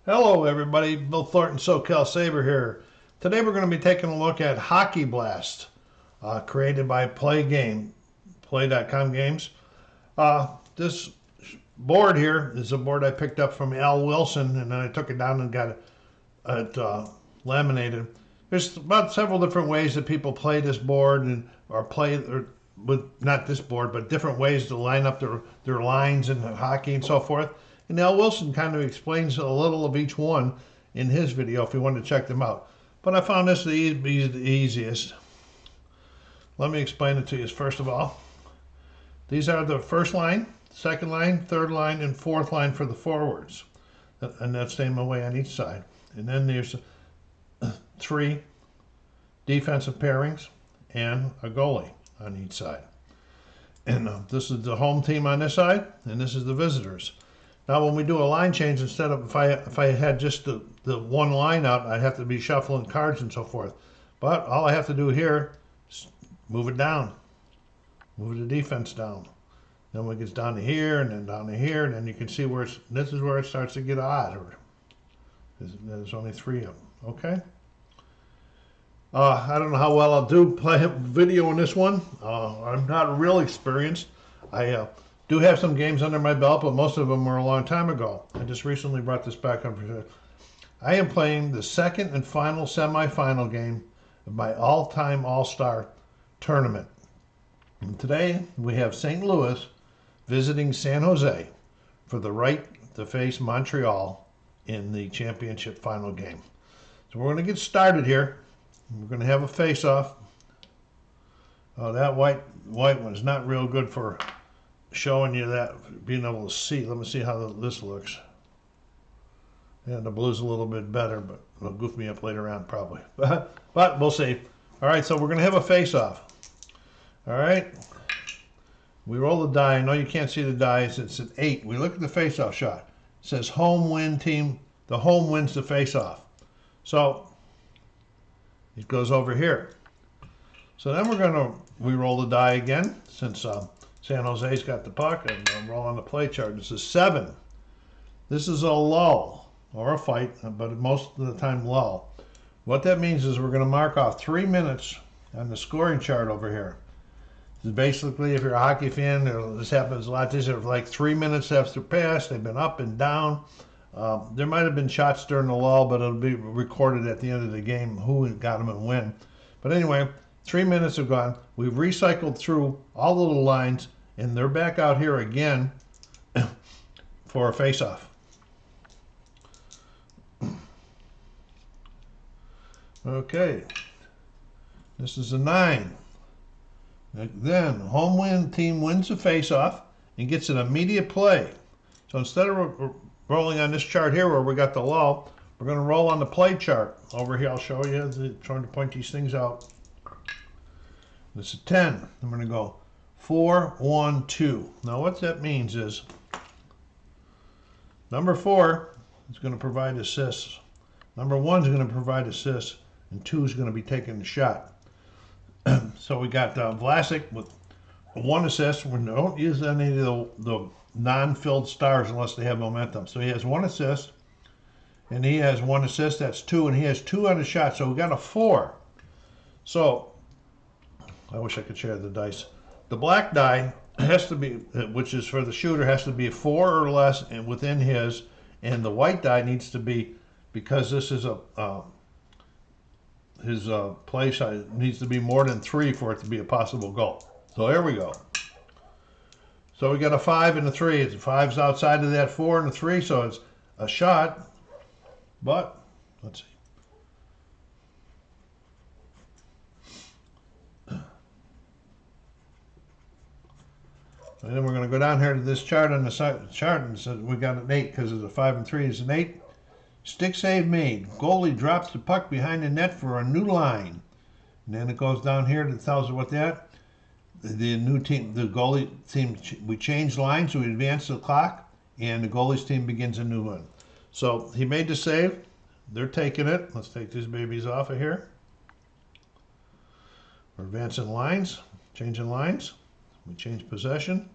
Hello everybody, Bill Thornton, SoCalsabre here. Today we're going to be taking a look at Hockey Blast, created by Play.com Games. This board here is a board I picked up from Al Wilson, and then I took it down and got it laminated. There's about several different ways that people play this board, with not this board, but different ways to line up their lines in hockey and so forth. And Al Wilson kind of explains a little of each one in his video if you want to check them out. But I found this the easiest. Let me explain it to you. First of all, these are the first line, second line, third line, and fourth line for the forwards. And that's the same way on each side. And then there's 3 defensive pairings and a goalie on each side. And this is the home team on this side, and this is the visitors. Now, when we do a line change, instead of if I had just the one line out, I'd have to be shuffling cards and so forth. But all I have to do here is move it down, move the defense down. Then when it gets down to here, and then down to here, and then you can see where this is where it starts to get odd. There's only 3 of them. Okay. I don't know how well I'll do play video on this one. I'm not real experienced. I do have some games under my belt, but most of them were a long time ago. I just recently brought this back up. I am playing the second and final semifinal game of my all-time All-Star tournament. And today we have St. Louis visiting San Jose for the right to face Montreal in the championship final game. So we're going to get started here. We're going to have a face-off. Oh, that white one's not real good for showing you that, being able to see. Let me see how this looks. Yeah, the blue's a little bit better, but it'll goof me up later on probably. But we'll see. All right, so we're going to have a face-off. All right. We roll the die. I know you can't see the dice. It's an 8. We look at the face-off shot. It says home win team. The home wins the face-off. So it goes over here. So then we roll the die again, since San Jose's got the puck, and roll on the play chart. This is 7. This is a lull, or a fight, but most of the time lull. What that means is we're going to mark off 3 minutes on the scoring chart over here. This is basically, if you're a hockey fan, this happens a lot. These are like 3 minutes after pass. They've been up and down. There might have been shots during the lull, but it'll be recorded at the end of the game who got them and when. But anyway, 3 minutes have gone. We've recycled through all the little lines, and they're back out here again for a face-off. Okay, this is a 9. Then home win team wins the face-off and gets an immediate play. So instead of rolling on this chart here where we got the lull, we're going to roll on the play chart over here. I'll show you, trying to point these things out. This is 10. I'm going to go 4, 1, 2. Now what that means is number 4 is going to provide assists. Number 1 is going to provide assists, and 2 is going to be taking the shot. So we got Vlasic with 1 assist. We don't use any of the non-filled stars unless they have momentum. So he has 1 assist, and he has 1 assist. That's 2, and he has 2 on the shot. So we got a 4. So I wish I could share the dice. The black die has to be, which is for the shooter, has to be 4 or less and within his, and the white die needs to be, because this is his play size, needs to be more than 3 for it to be a possible goal. So here we go. So we got a 5 and a 3. The 5's outside of that 4 and a 3, so it's a shot. But let's see. And then we're going to go down here to this chart on the chart, and so we got an 8 because it's a 5 and 3 is an 8. Stick save made. Goalie drops the puck behind the net for a new line. And then it goes down here that tells you what that. The new team, the goalie team, we change lines, we advance the clock, and the goalie's team begins a new one. So he made the save. They're taking it. Let's take these babies off of here. We're advancing lines, changing lines. We change possession.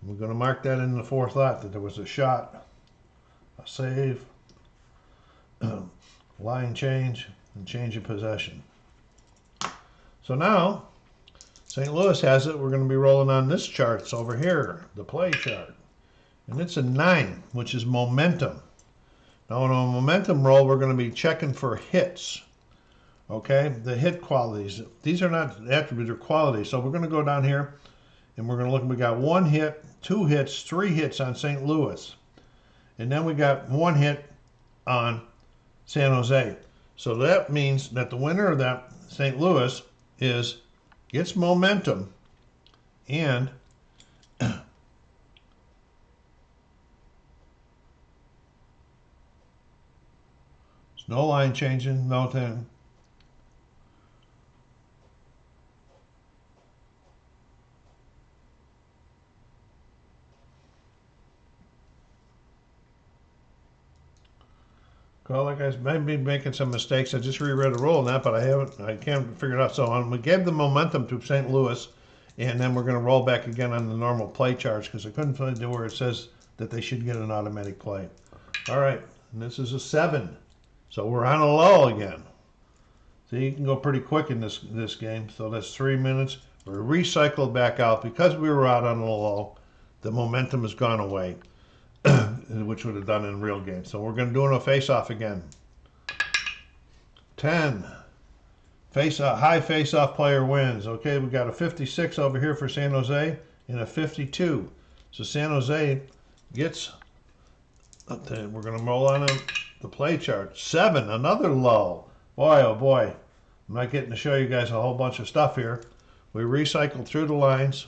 We're going to mark that in the 4th lot that there was a shot I'll save, line change, and change of possession. So now, St. Louis has it. We're going to be rolling on this chart. It's over here, the play chart. And it's a 9, which is momentum. Now on a momentum roll, we're going to be checking for hits. Okay, the hit qualities. These are not attributes, they're qualities. So we're going to go down here and we're going to look. We got 1 hit, 2 hits, 3 hits on St. Louis. And then we got 1 hit on San Jose. So that means that the winner of that St. Louis gets momentum and there's no line changing, no thing. Well, like I may be making some mistakes. I just reread the rule on that, but I can't figure it out. So we gave the momentum to St. Louis, and then we're going to roll back again on the normal play charts because I couldn't find where it says that they should get an automatic play. All right, and this is a 7. So we're on a lull again. So you can go pretty quick in this game. So that's 3 minutes. We're recycled back out because we were out on a lull. The momentum has gone away. Which would have done in real games. So we're going to do a face-off again. 10. Face-off, high face-off player wins. Okay, we got a 56 over here for San Jose and a 52. So San Jose gets, we're going to roll on the play chart. 7, another lull. Boy, oh boy. I'm not getting to show you guys a whole bunch of stuff here. We recycled through the lines.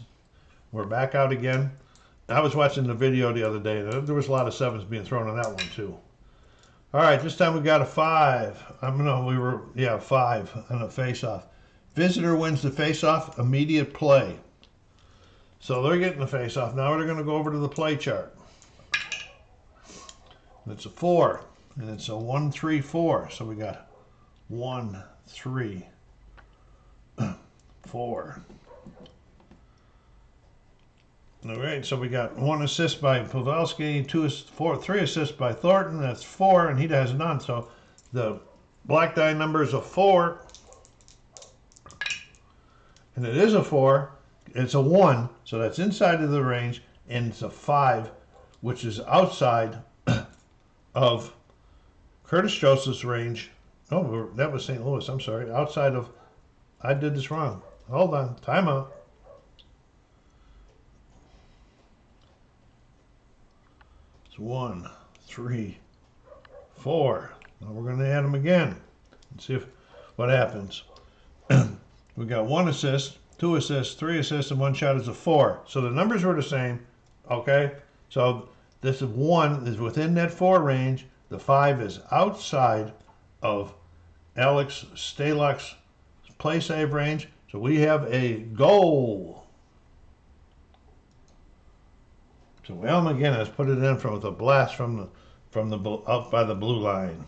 We're back out again. I was watching the video the other day. There was a lot of 7s being thrown on that one too. All right, this time we got a 5. 5 on a face-off. Visitor wins the face-off, immediate play. So they're getting the face-off. Now they're going to go over to the play chart. It's a 4, and it's a 1, 3, 4. So we got 1, 3, 4. All right, so we got 1 assist by Pavelski, 3 assists by Thornton. That's 4, and he has none. So the black die number is a 4, and it is a 4. It's a 1, so that's inside of the range, and it's a 5, which is outside of Curtis Joseph's range. Oh, that was St. Louis. I'm sorry. Outside of. I did this wrong. Hold on. Timeout. It's 1, 3, 4. Now we're going to add them again and see what happens. We got 1 assist, 2 assists, 3 assists, and 1 shot is a 4. So the numbers were the same. Okay. So this 1 is within that 4 range. The 5 is outside of Alex Stalock's play save range. So we have a goal. So Will McGinnis put it in with a blast from the up by the blue line.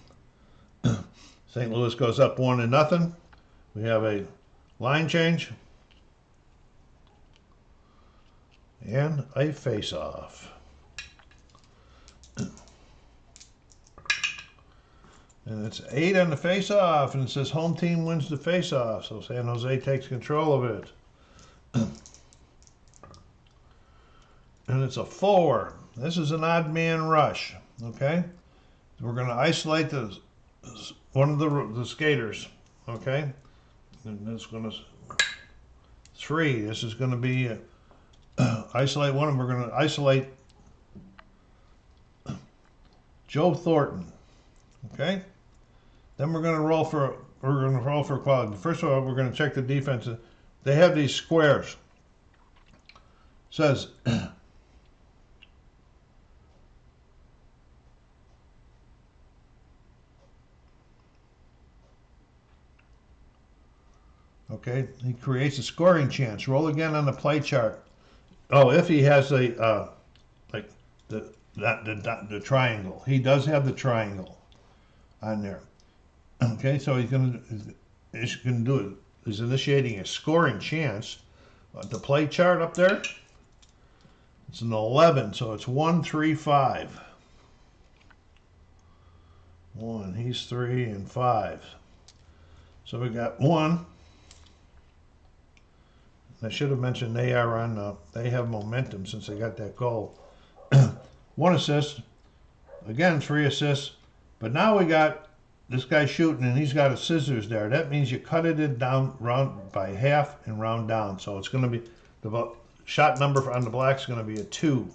St. Louis goes up 1-0. We have a line change and a face-off. And it's 8 on the face-off, and it says home team wins the face-off. So San Jose takes control of it. And it's a 4. This is an odd man rush. Okay, we're going to isolate one of the skaters. Okay, and it's going to 3. This is going to be isolate one, and we're going to isolate Joe Thornton. Okay, then we're going to roll for quality. First of all, we're going to check the defense. They have these squares. It says. Okay, he creates a scoring chance. Roll again on the play chart. Oh, if he has a like the triangle, he does have the triangle on there. Okay, so he's gonna do it. He's initiating a scoring chance. The play chart up there, it's an 11, so it's 1, 3, 5. 1, he's 3, and 5. So we got 1. I should have mentioned they are on. They have momentum since they got that goal. 1 assist. Again, 3 assists. But now we got this guy shooting, and he's got a scissors there. That means you cut it down round by half and round down. So it's going to be the shot number on the black is going to be a 2.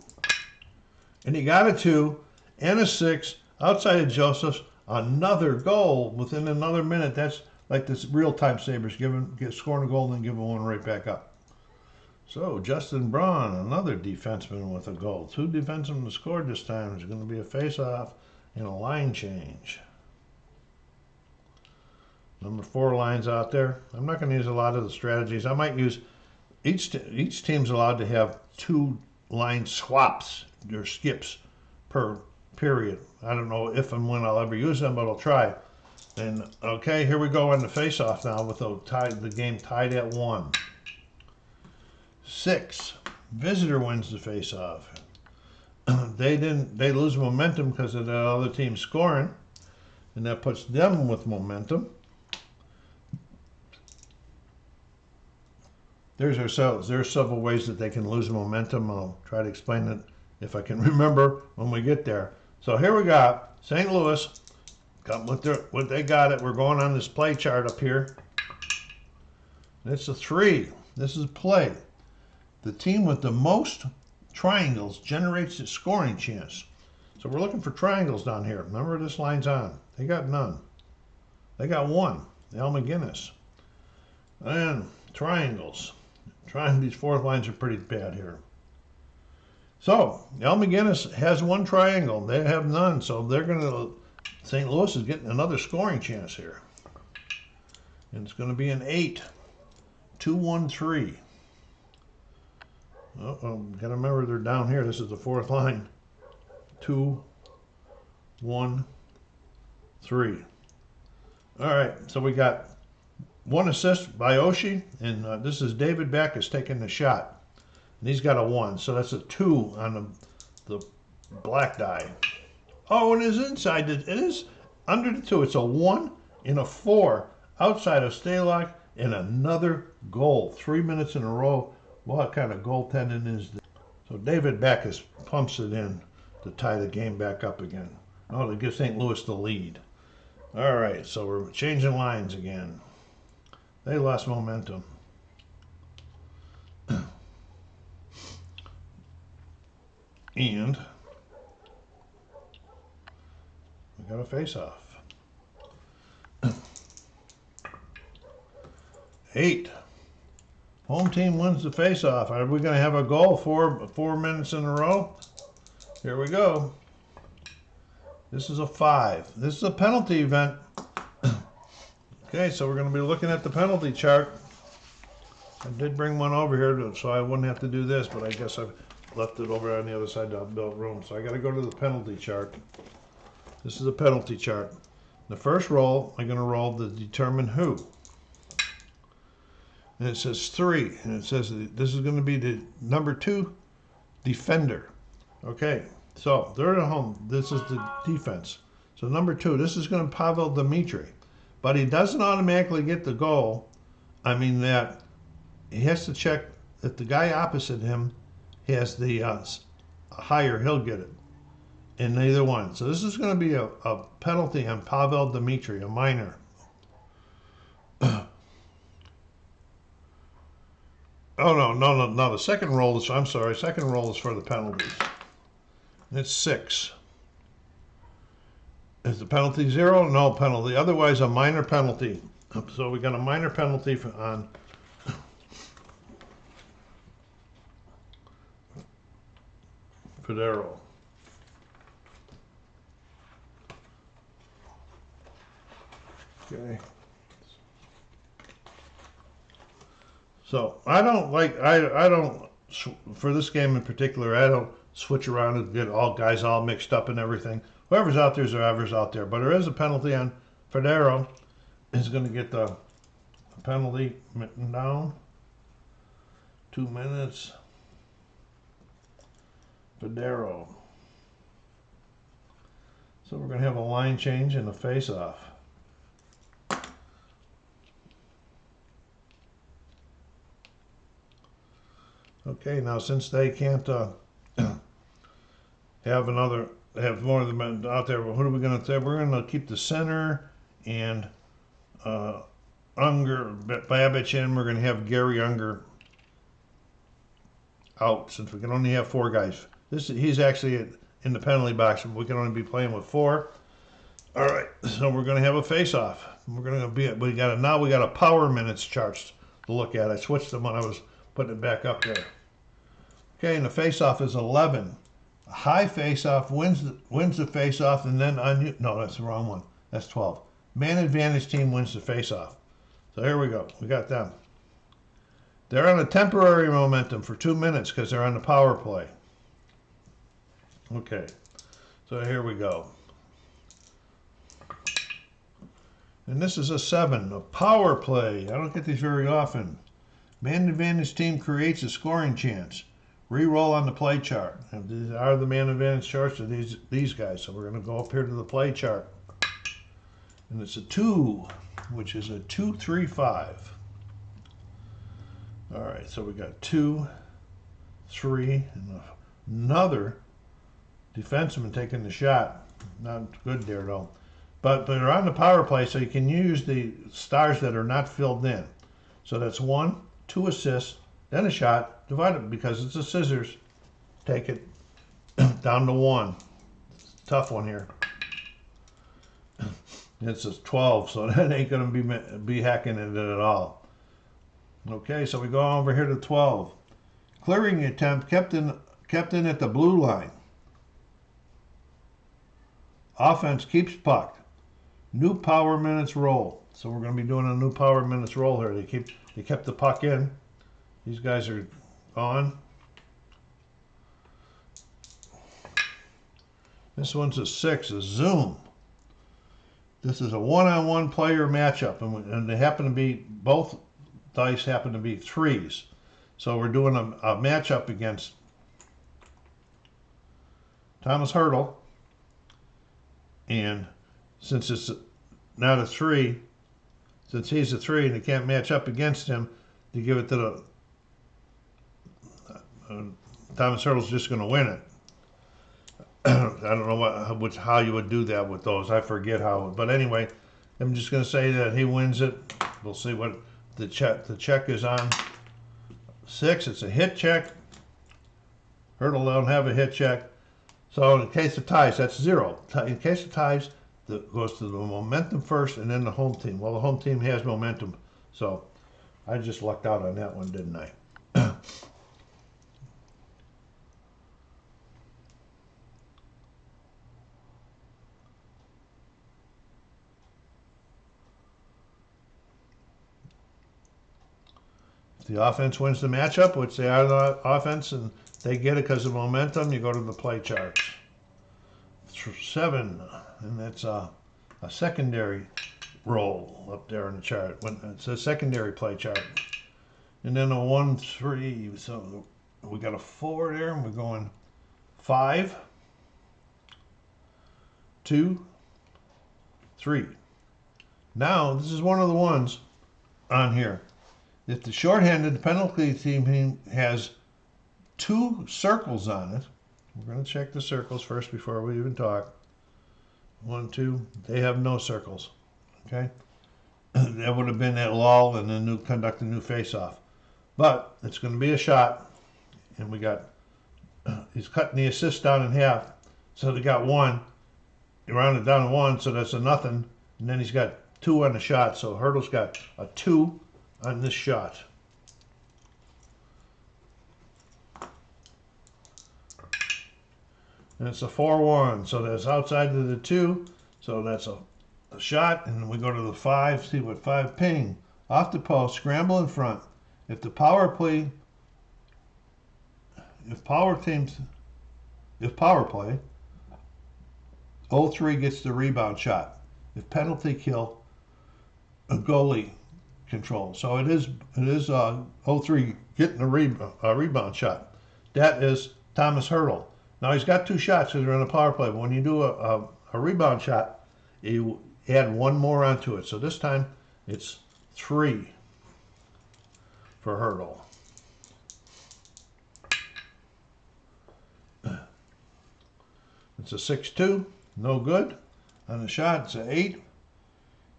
And he got a 2 and a 6 outside of Joseph's. Another goal within another minute. That's like this real-time Sabres, scoring a goal and then giving one right back up. So Justin Braun, another defenseman with a goal. 2 defensemen scored this time. There's going to be a face-off and a line change. Number 4 lines out there. I'm not going to use a lot of the strategies. I might use each team's allowed to have 2 line swaps or skips per period. I don't know if and when I'll ever use them, but I'll try. And okay, here we go on the face-off now with the game tied at 1. 6. Visitor wins the face-off. They lose momentum because of the other team scoring, and that puts them with momentum. There's several ways that they can lose momentum. I'll try to explain it if I can remember when we get there. So here we got St. Louis. Got what they got it. We're going on this play chart up here. It's a 3. This is play. The team with the most triangles generates a scoring chance. So we're looking for triangles down here. Remember, this line's on. They got none. They got 1. Al McGinnis. And triangles. These 4th lines are pretty bad here. So Al McGinnis has 1 triangle. They have none. So they're going to. St. Louis is getting another scoring chance here. And it's going to be an 8. 2, 1, 3. Gotta remember they're down here. This is the 4th line. 2, 1, 3. All right, so we got 1 assist by Oshie, and this is David Backes taking the shot. And he's got a 1, so that's a 2 on the black die. Oh, and it is inside. It is under the 2. It's a 1 and a 4 outside of Stalock, and another goal. 3 minutes in a row. What kind of goaltending is this? So David Backes pumps it in to tie the game back up again. Oh, to give St. Louis the lead. All right, so we're changing lines again. They lost momentum. And we got a face-off. 8. Home team wins the face-off. Are we going to have a goal 4 minutes in a row? Here we go. This is a 5. This is a penalty event. Okay, so we're going to be looking at the penalty chart. I did bring one over here so I wouldn't have to do this, but I guess I've left it over on the other side of the room. So I got to go to the penalty chart. This is a penalty chart. The first roll, I'm going to roll the determine who. And it says 3, and it says this is going to be the number 2 defender. Okay, so they're at home. This is the defense. So number 2, this is going to Pavel Dimitri. But he doesn't automatically get the goal. I mean that he has to check that the guy opposite him has the higher, he'll get it. And neither one. So this is going to be a penalty on Pavel Dimitri, a minor. Oh, no. The second roll is, I'm sorry, second roll is for the penalties. And it's 6. Is the penalty 0? No penalty. Otherwise, a minor penalty. So we got a minor penalty on Federo. Okay. So I don't for this game in particular, I don't switch around and get guys all mixed up and everything. Whoever's out there is whoever's out there. But there is a penalty on Federo. Is going to get the penalty written down. 2 minutes. Federo. So we're going to have a line change and a face-off. Okay, now since they can't have more of them out there, what are we going to say? We're going to keep the center and Unger, Babbage in. We're going to have Gary Unger out since we can only have 4 guys. He's actually in the penalty box, but we can only be playing with 4. All right, so we're going to have a face-off. We're going to be we got a power minutes chart to look at. I switched them when I was putting it back up there. Okay, and the face-off is 11. A high face-off wins the face-off, and then no, that's the wrong one. That's 12. Man advantage team wins the face-off. So here we go. We got them. They're on a temporary momentum for 2 minutes because they're on the power play. Okay, so here we go. And this is a 7, a power play. I don't get these very often. Man advantage team creates a scoring chance. Re-roll on the play chart. And these are the man advantage charts of these guys. So we're going to go up here to the play chart. And it's a 2, which is a 2, 3, 5. All right, so we got 2, 3, and another defenseman taking the shot. Not good there, though. But they're on the power play, so you can use the stars that are not filled in. So that's 1, 2 assists, then a shot, divided because it's a scissors. Take it down to 1. Tough one here. It's a 12, so that ain't going to be hacking it at all. Okay, so we go over here to 12. Clearing attempt kept in at the blue line. Offense keeps puck. New power minutes roll. So we're going to be doing a new power minutes roll here. They kept the puck in. These guys are on. This one's a 6, a zoom. This is a one-on-one player matchup, and they happen to be, both dice happen to be 3s. So we're doing a matchup against Thomas Hertel, and since it's not a 3, since he's a 3 and they can't match up against him, they give it to the Thomas Hertel's just going to win it. I don't know how you would do that with those. I forget how. But anyway, I'm just going to say that he wins it. We'll see what the check is on. 6. It's a hit check. Hertel don't have a hit check. So in case of ties, that's 0. In case of ties, that goes to the momentum first and then the home team. Well, the home team has momentum. So I just lucked out on that one, didn't I? The offense wins the matchup, which they are the offense, and they get it because of momentum. You go to the play charts. 7, and that's a secondary roll up there in the chart. It's a secondary play chart. And then a 1, 3, so we got a 4 there, and we're going 5, 2, 3. Now, this is one of the ones on here. If the shorthanded, the penalty team has 2 circles on it, we're going to check the circles first before we even talk. 1, 2, they have no circles. Okay? That would have been that lull and then conduct a new face-off. But it's going to be a shot, and we got, he's cutting the assist down in half. So they got 1. You round it down to 1, so that's a nothing. And then he's got 2 on the shot, so Hertel's got a 2 on this shot. And it's a 4-1, so that's outside of the 2, so that's a shot, and then we go to the 5, see what 5 ping. Off the post, scramble in front. If power play, 0-3 gets the rebound shot. If penalty kill, a goalie control. So it is 0-3 getting a rebound shot. That is Thomas Hertel. Now he's got 2 shots because they're on a power play. But when you do a a rebound shot, you add one more onto it. So this time it's 3 for hurdle. It's a 6-2, no good. On the shot, it's an 8.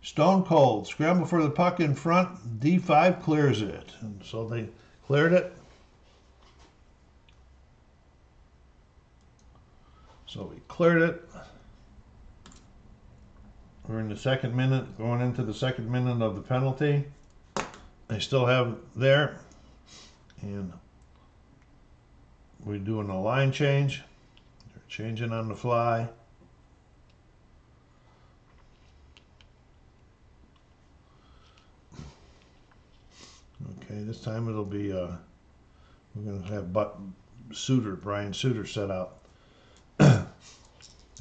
Stone cold, scramble for the puck in front, D5 clears it. And so they cleared it. So we cleared it. We're in the second minute, going into the second minute of the penalty. They still have there. And we're doing a line change. They're changing on the fly. Okay, this time it'll be, we're going to have Brian Suter set out.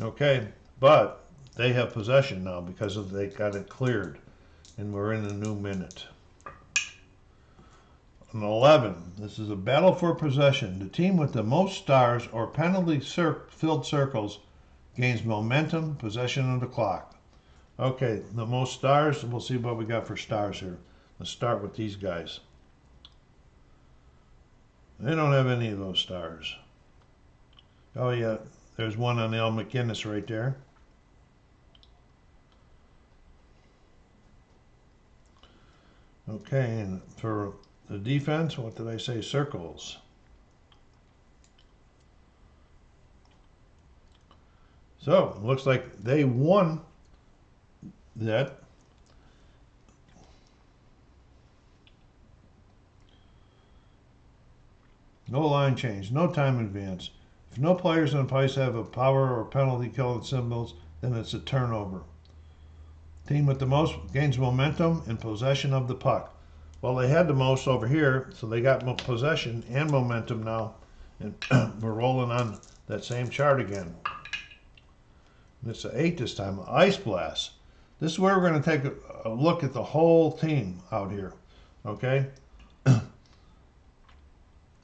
Okay, but they have possession now because they got it cleared, and we're in a new minute. On 11, this is a battle for possession. The team with the most stars or penalty-filled circles gains momentum, possession of the clock. Okay, the most stars, we'll see what we got for stars here. Let's start with these guys. They don't have any of those stars. Oh yeah, there's one on Al McInnes right there. Okay, and for the defense, what did I say? Circles. So, it looks like they won that. No line change, no time advance. If no players on the ice have a power or penalty killing symbols, then it's a turnover. Team with the most gains momentum and possession of the puck. Well, they had the most over here, so they got possession and momentum now. And we're rolling on that same chart again. And it's an 8 this time, Ice Blast. This is where we're going to take a look at the whole team out here. Okay?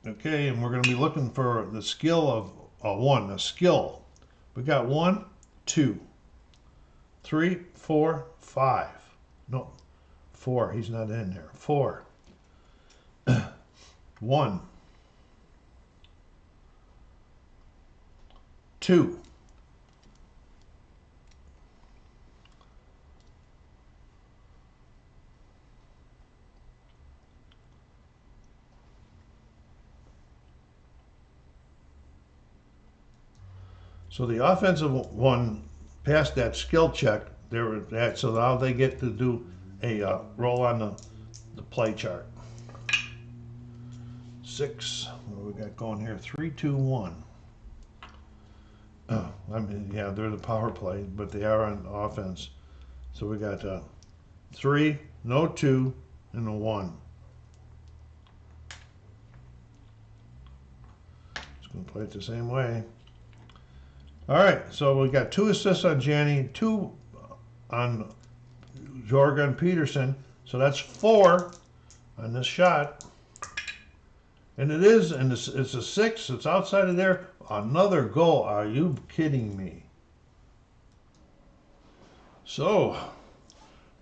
Okay, and we're going to be looking for the skill of a skill. We got 1, 2, 3, 4, 5. No, 4. He's not in there. 4. 1, 2. So the offensive one passed that skill check. So now they get to do a roll on the play chart. 6. What do we got going here? 3, 2, 1. I mean, yeah, they're the power play, but they are on offense. So we got 3, no 2, and a 1. Just gonna play it the same way. All right, so we got 2 assists on Janney, 2 on Jorgen Peterson. So that's 4 on this shot. And it is, and it's a 6. It's outside of there. Another goal. Are you kidding me? So,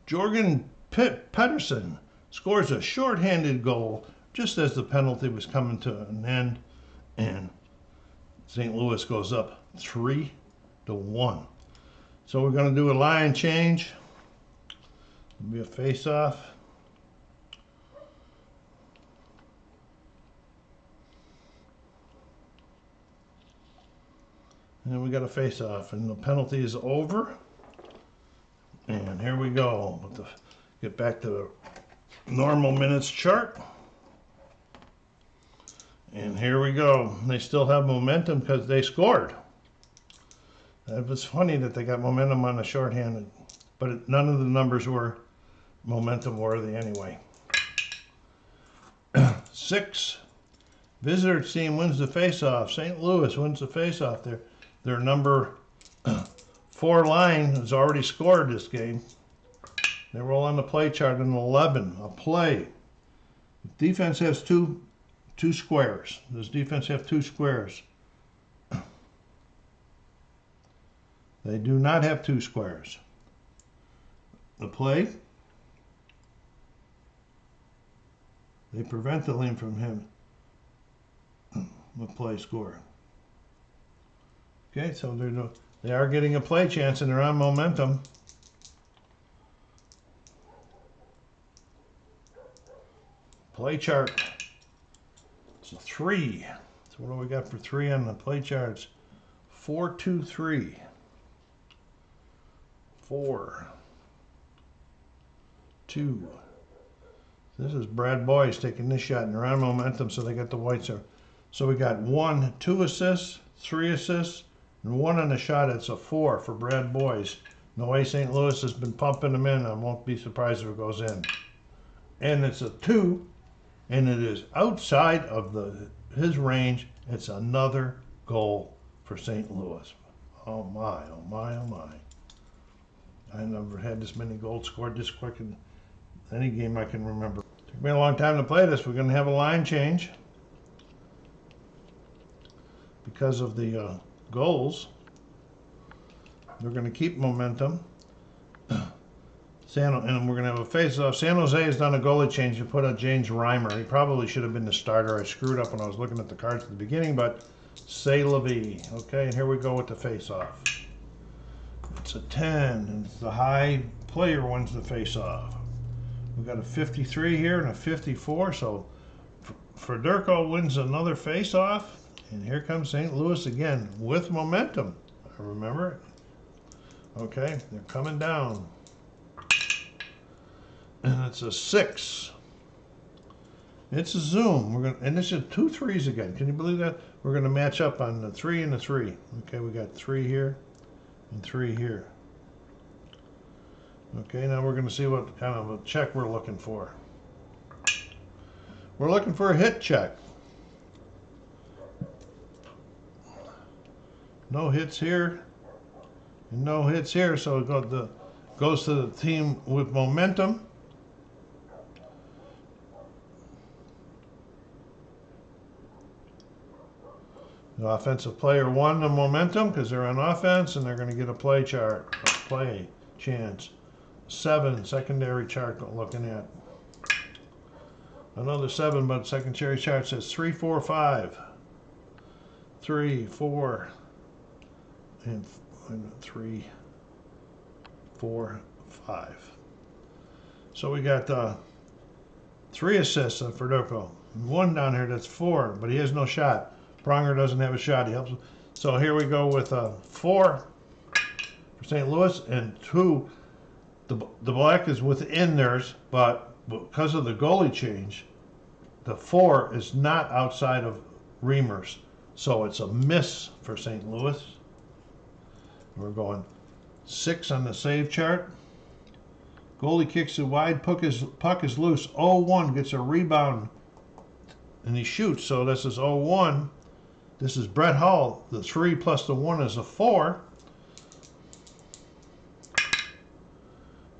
Jorgen Peterson scores a shorthanded goal just as the penalty was coming to an end, and St. Louis goes up 3-1. So we're going to do a line change. It'll be a face-off. And we got a face-off, and the penalty is over. And here we go. Get back to the normal minutes chart. And here we go. They still have momentum because they scored. It was funny that they got momentum on the shorthanded, but none of the numbers were momentum worthy anyway. 6. Visitor team wins the faceoff. St. Louis wins the faceoff. Their number 4 line has already scored this game. They roll on the play chart in 11. A play. Defense has two squares. Does defense have 2 squares? They do not have 2 squares. The play. They prevent the lane from him. The play score. Okay, so they are getting a play chance and they're on momentum. Play chart. It's a 3. So what do we got for 3 on the play charts? 4, 2, 3. 4, 2. This is Brad Boyce taking this shot, and they're on momentum, so they got the whites there. So we got 1, 2 assists, 3 assists, and 1 on the shot. It's a 4 for Brad Boyce. No way St. Louis has been pumping them in. I won't be surprised if it goes in. And it's a 2, and it is outside of his range. It's another goal for St. Louis. Oh my, oh my, oh my. I never had this many goals scored this quick in any game I can remember. Took me a long time to play this. We're going to have a line change because of the goals. They're going to keep momentum. And we're going to have a face-off. San Jose has done a goalie change. You put a James Reimer. He probably should have been the starter. I screwed up when I was looking at the cards at the beginning, but c'est la vie. Okay, and here we go with the face-off. It's a 10, and it's the high player wins the face-off. We've got a 53 here and a 54, so Federico wins another face-off, and here comes St. Louis again with momentum. Remember? Okay, they're coming down. And it's a 6. It's a zoom. And this is 2 threes again. Can you believe that? We're going to match up on the 3 and the 3. Okay, we got 3 here and 3 here. Okay, now we're going to see what kind of a check we're looking for. We're looking for a hit check. No hits here and no hits here, so it goes to the team with momentum. The offensive player won the momentum because they're on offense and they're going to get a play chart, a play chance. 7, secondary chart looking at. Another 7, but secondary chart says 3, 4, 5. 3, 4, and 3, 4, 5. So we got 3 assists for Federico. 1 down here that's 4, but he has no shot. Pronger doesn't have a shot. He helps. So here we go with 4 for St. Louis and 2. The black is within theirs, but because of the goalie change, the 4 is not outside of Reimer's. So it's a miss for St. Louis. We're going 6 on the save chart. Goalie kicks it wide. Puck is loose. 0-1 gets a rebound, and he shoots. So this is 0-1. This is Brett Hull. The 3 plus the 1 is a 4.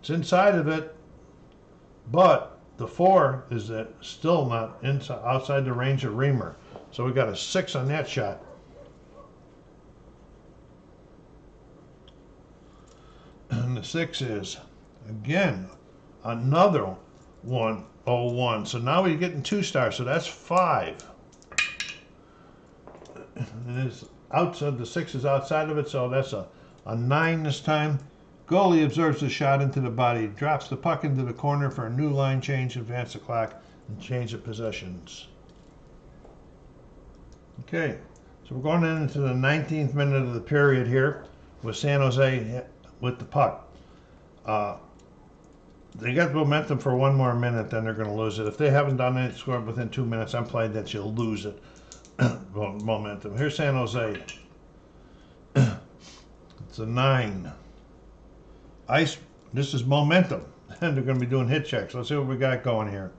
It's inside of it, but the 4 is still not outside the range of Reimer. So we got a 6 on that shot. And the 6 is, again, another 1-0-1. So now we're getting 2 stars, so that's 5. And it's outside, the 6 is outside of it, so that's a 9 this time. Goalie observes the shot into the body, drops the puck into the corner for a new line change, advance the clock, and change of possessions. Okay, so we're going into the 19th minute of the period here with San Jose with the puck. They got momentum for 1 more minute, then they're going to lose it. If they haven't done it, scored within 2 minutes, I'm playing that you'll lose it. Momentum. Here's San Jose. It's a 9. Ice. This is momentum, and they're going to be doing hit checks. Let's see what we got going here.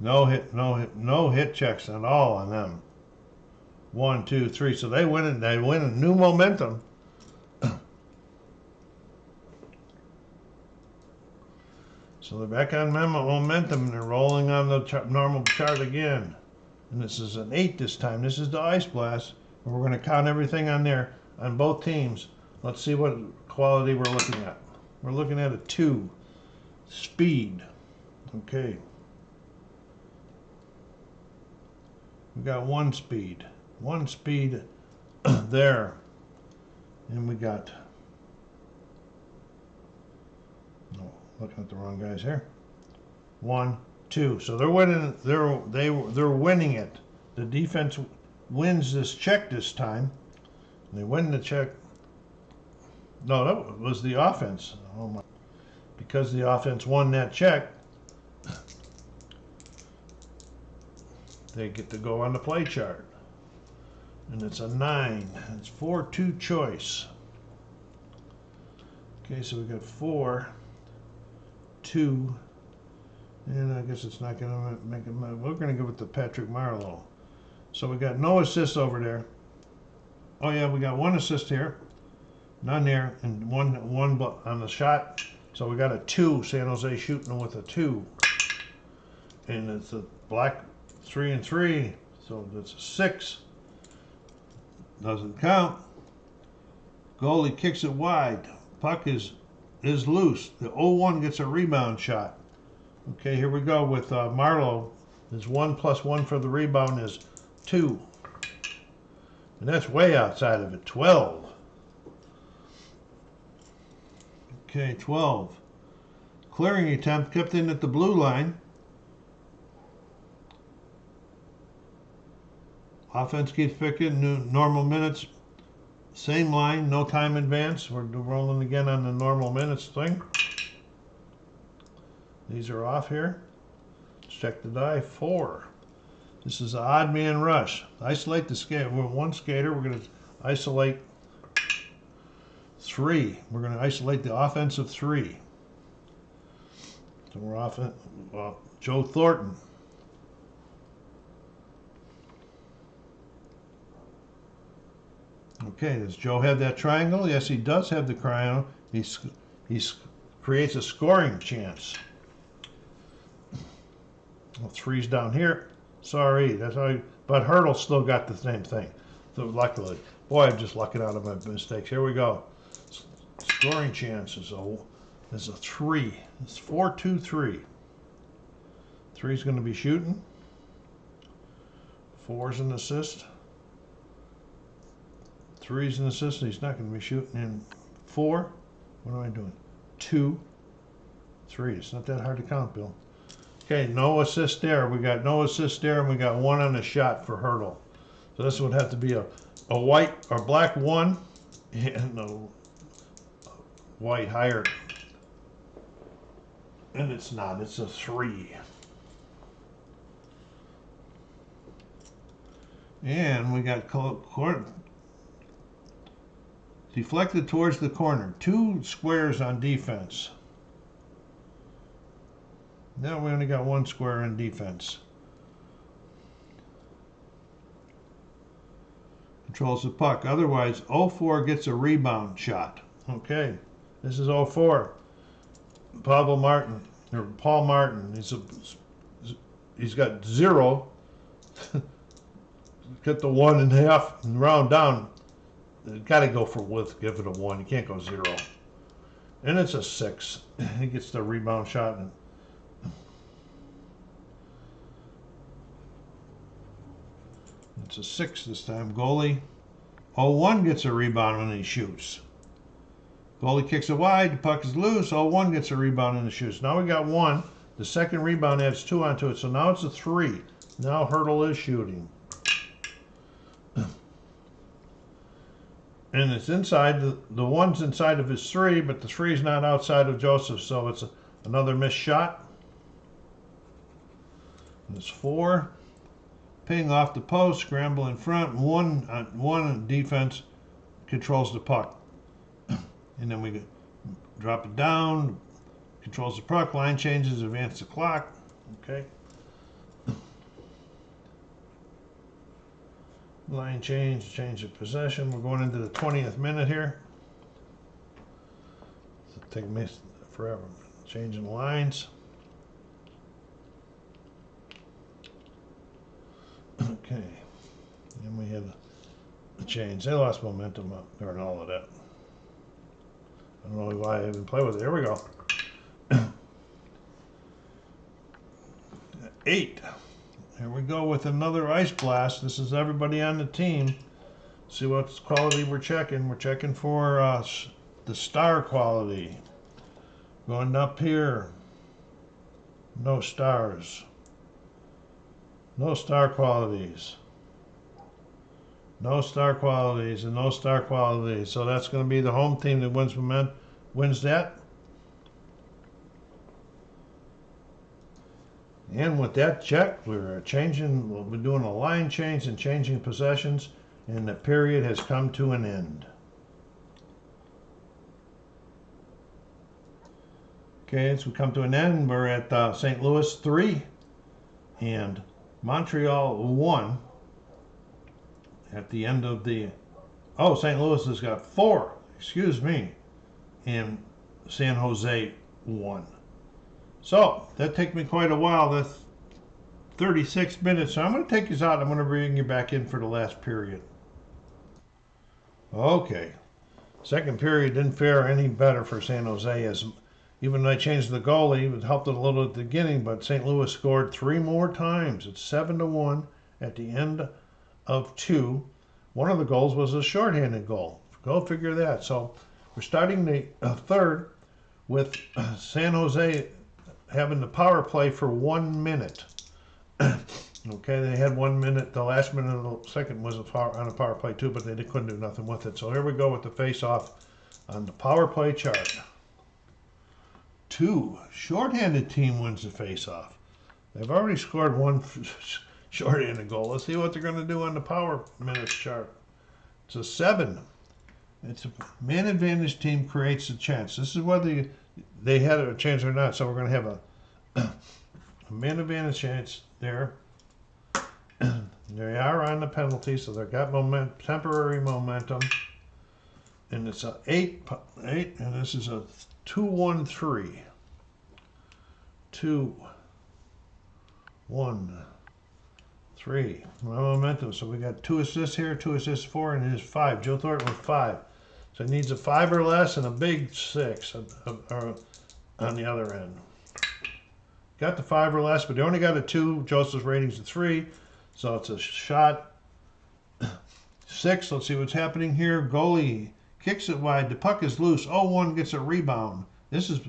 No hit checks at all on them. 1, 2, 3. So they win it. They win a new momentum. So they're back on momentum, and they're rolling on the normal chart again. And this is an 8 this time. This is the Ice Blast. And we're going to count everything on there on both teams. Let's see what quality we're looking at. We're looking at a 2. Speed. Okay. We got 1 speed. 1 speed there. And we got, no, looking at the wrong guys here. 1, 2. So they're winning. They're winning it. The defense wins this check this time. They win the check. No, that was the offense. Oh my! Because the offense won that check, they get to go on the play chart. And it's a 9. It's 4-2 choice. Okay, so we got 4, 2, and I guess it's not going to make it. We're going to give it to Patrick Marleau. So we got no assists over there. Oh yeah, we got 1 assist here, none there, and one on the shot. So we got a 2. San Jose shooting with a 2, and it's a black 3 and 3. So that's a 6. Doesn't count. Goalie kicks it wide. Puck is loose. The 0-1 gets a rebound shot. Okay, here we go with Marleau. His 1 + 1 for the rebound is 2. And that's way outside of it. 12. Okay, 12. Clearing attempt kept in at the blue line. Offense keeps picking, normal minutes, same line, no time advance. We're rolling again on the normal minutes thing. These are off here. Let's check the die. 4. This is an odd man rush. Isolate the skater. We're 1 skater. We're going to isolate 3. We're going to isolate the offensive 3. So we're off it. Joe Thornton. Okay, does Joe have that triangle? Yes, he does have the triangle. He creates a scoring chance. Well, 3's down here. Sorry, that's how. But Hurdle still got the same thing. So luckily, boy, I'm just lucking out of my mistakes. Here we go. Scoring chance is a 3. It's 4-2-3. 3's going to be shooting. 4's an assist. 3's an assist. He's not going to be shooting in 4. What am I doing? 2, 3. It's not that hard to count, Bill. Okay, no assist there. We got no assist there, and we got 1 on the shot for Hurdle. So this would have to be a white or black 1 and a white higher. And it's not. It's a 3. And we got deflected towards the corner. 2 squares on defense. Now we only got 1 square in defense. Controls the puck. Otherwise, 0-4 gets a rebound shot. Okay, this is 0-4. Paul Martin. He's got 0. Cut the 1 in half and round down. Got to go for width. Give it a 1. You can't go 0. And it's a 6. He gets the rebound shot. And it's a 6 this time. Goalie 0-1 gets a rebound when he shoots. Goalie kicks it wide. The puck is loose. 0-1 gets a rebound and he shoots. Now we got 1. The second rebound adds 2 onto it. So now it's a 3. Now Hurdle is shooting. And it's inside, the 1's inside of his 3, but the 3's not outside of Joseph, so it's another missed shot. And it's 4. Ping off the post, scramble in front, 1 defense controls the puck. And then we drop it down, controls the puck, line changes, advance the clock. Okay. Line change of possession. We're going into the 20th minute here. It'll take me forever. Changing lines. Okay. And we have the change. They lost momentum up during all of that. I don't know why I even play with it. Here we go. 8. Here we go with another ice blast. This is everybody on the team. See what quality we're checking. We're checking for the star quality. Going up here. No stars. No star qualities. No star qualities and no star qualities. So that's going to be the home team that wins that. And with that check, we'll be doing a line change and changing possessions, and the period has come to an end. Okay, as we come to an end, we're at St. Louis 3 and Montreal 1. At the end of the, St. Louis has got 4, excuse me, and San Jose 1. So that took me quite a while. That's 36 minutes. So I'm going to take you out. I'm going to bring you back in for the last period. Okay, second period didn't fare any better for San Jose, as even though I changed the goalie, it helped it a little at the beginning, but St. Louis scored 3 more times. It's 7-1 at the end of 2. One of the goals was a shorthanded goal. Go figure that. So we're starting the third with San Jose having the power play for 1 minute. Okay, they had 1 minute. The last minute of the second was on a power play too, but they couldn't do nothing with it. So here we go with the face-off on the power play chart. 2, shorthanded team wins the face-off. They've already scored 1 shorthanded goal. Let's see what they're going to do on the power minutes chart. It's a 7. It's a man advantage team creates a chance. This is whether they had a chance or not. So we're going to have a man advantage chance there. They are on the penalty, so they've got temporary momentum. And it's a 8, and this is a 2-1-3. 2, 1, 3. Momentum. So we got 2 assists here, 2 assists, 4, and his 5. Joe Thornton with 5. So he needs a 5 or less and a big 6 on the other end. Got the 5 or less, but they only got a 2. Joseph's rating's a 3. So it's a shot. 6. Let's see what's happening here. Goalie kicks it wide. The puck is loose. 0-1 gets a rebound. This is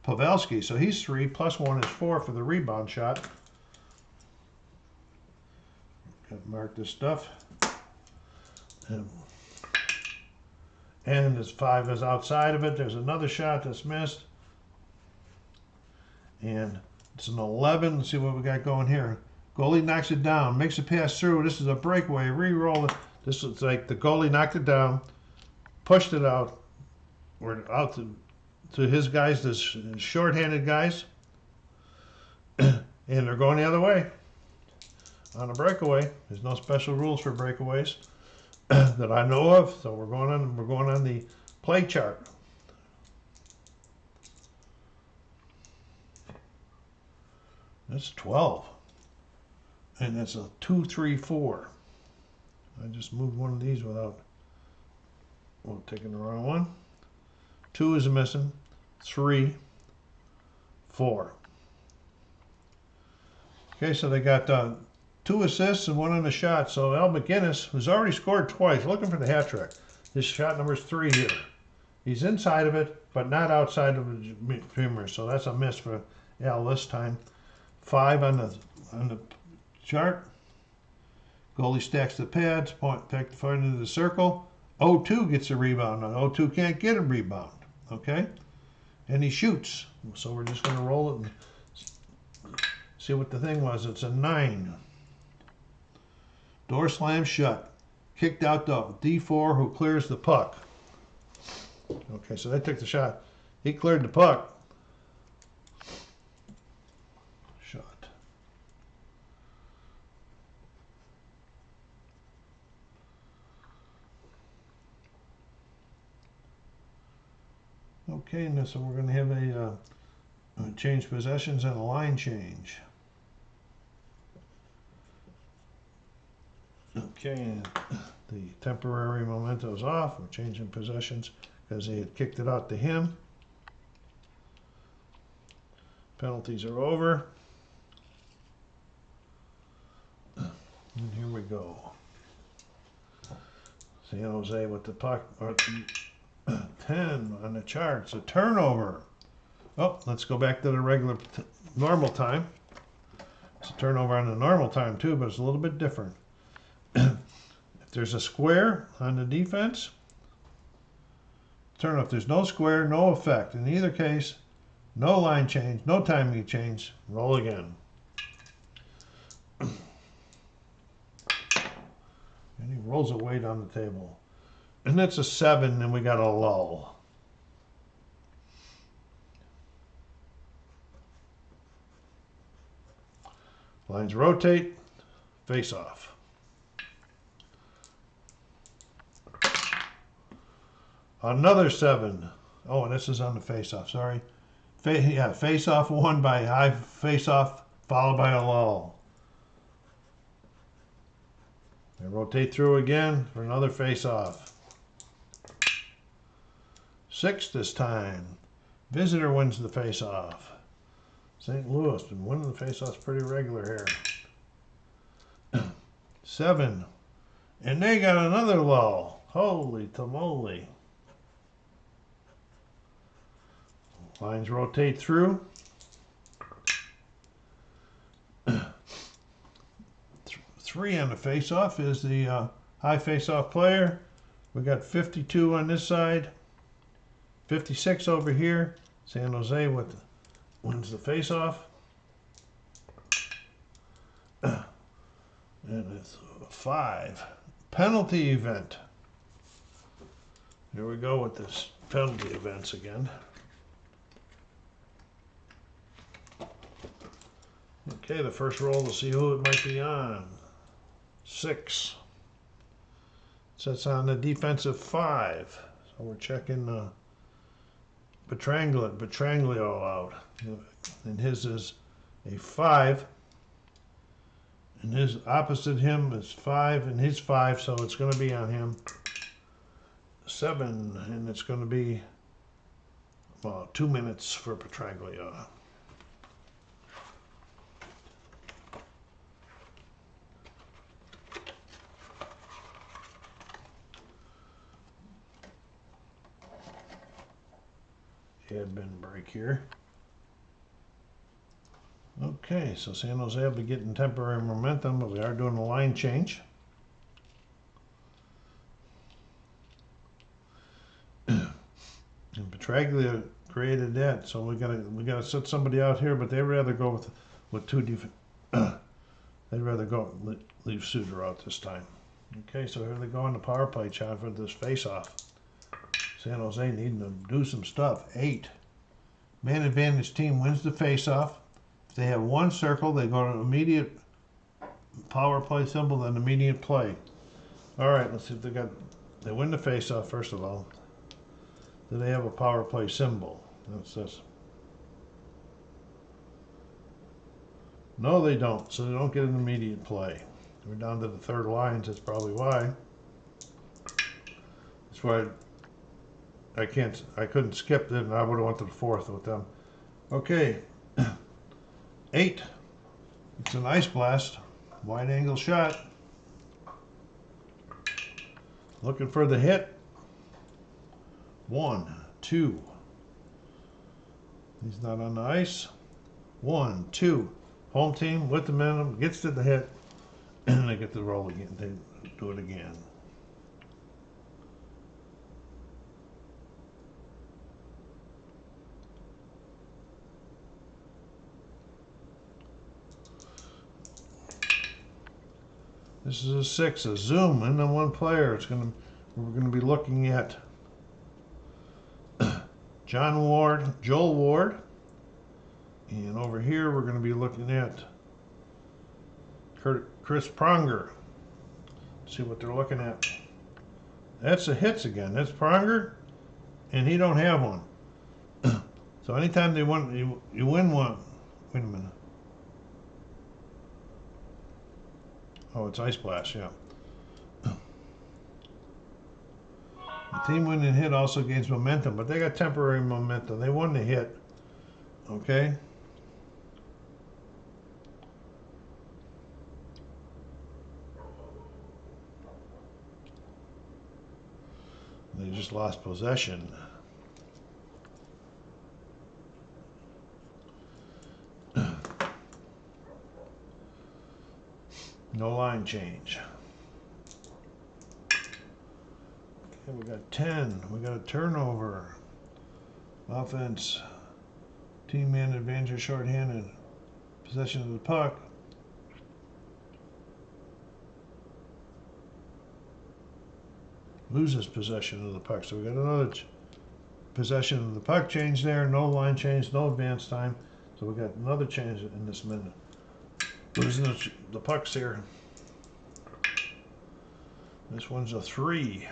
Pavelski, so he's 3. Plus 1 is 4 for the rebound shot. Mark this stuff. And this 5 is outside of it. There's another shot that's missed. And it's an 11. Let's see what we got going here. Goalie knocks it down, makes a pass through. This is a breakaway, re-roll it. This is like the goalie knocked it down, pushed it out. We're out to his guys, this short-handed guys. And they're going the other way on a breakaway. There's no special rules for breakaways that I know of. So we're going on the play chart. That's 12. And that's a 2-3-4. I just moved one of these without taking the wrong one. 2 is missing. 3, 4. Okay, so they got 2 assists and 1 on the shot. So Al McGinnis, who's already scored twice, looking for the hat trick. His shot number is 3 here. He's inside of it, but not outside of the perimeter. So that's a miss for Al this time. 5 on the chart. Goalie stacks the pads, back the front into the circle. 0-2 gets a rebound. Now 0-2 can't get a rebound. Okay? And he shoots. So we're just going to roll it and see what the thing was. It's a 9. Door slammed shut. Kicked out the D4 who clears the puck. Okay, so they took the shot. He cleared the puck. Shot. Okay, and so we're going to have a change possessions and a line change. Okay, and the temporary memento's off. We're changing possessions because he had kicked it out to him. Penalties are over. And here we go. San Jose with the puck, or 10 on the charts, a turnover. Oh, let's go back to the regular, normal time. It's a turnover on the normal time too, but it's a little bit different. If there's a square on the defense, turn. If there's no square, no effect. In either case, no line change, no timing change, roll again. And he rolls it way down the table. And it's a 7, and we got a lull. Lines rotate, face off. Another 7. Oh, and this is on the face off, sorry. Face off won by high face off, followed by a lull. They rotate through again for another face off. 6 this time. Visitor wins the face off. St. Louis been winning the face offs pretty regular here. 7. And they got another lull. Holy tamale. Lines rotate through. 3 on the face-off is the high face-off player. We got 52 on this side, 56 over here. San Jose wins the face-off. And it's 5. Penalty event. Here we go with this penalty events again. Okay, the first roll to see who it might be on. 6. Sets on the defensive 5. So we're checking Petranglio out. And his is a 5. And his opposite him is 5 and his 5, so it's going to be on him. 7, and it's going to be about 2 minutes for Petranglio. Admin break here. Okay, so San Jose will be getting temporary momentum, but we are doing a line change. And Petraglia created that, so we gotta set somebody out here, but they'd rather go with 2 defense. They'd rather go leave Suter out this time. Okay, so here they go on the power play, John, for this face-off. San Jose needing to do some stuff. 8. Man advantage team wins the face-off. If they have 1 circle, they go to immediate power play symbol, then immediate play. All right, let's see if they win the face-off first of all. Do they have a power play symbol? That's this. No, they don't. So they don't get an immediate play. We're down to the 3rd lines. That's probably why. That's why I couldn't skip it, and I would have went to the 4th with them. Okay. 8. It's an ice blast. Wide angle shot. Looking for the hit. 1, 2. He's not on the ice. 1, 2. Home team with the momentum gets to the hit, and they get the roll again. They do it again. This is a 6, a zoom in on 1 player. We're gonna be looking at Joel Ward, and over here we're gonna be looking at Chris Pronger. See what they're looking at. That's the hits again. That's Pronger, and he don't have one. So anytime they win, you win one. Wait a minute. Oh, it's Ice Blast, yeah. Team winning hit also gains momentum, but they got temporary momentum. They won the hit. Okay. They just lost possession. No line change. Okay, we got 10. We got a turnover. Offense. Team man advantage shorthanded. Possession of the puck. Loses possession of the puck. So we got another possession of the puck change there. No line change, no advance time. So we got another change in this minute. Losing the pucks here. This one's a 3.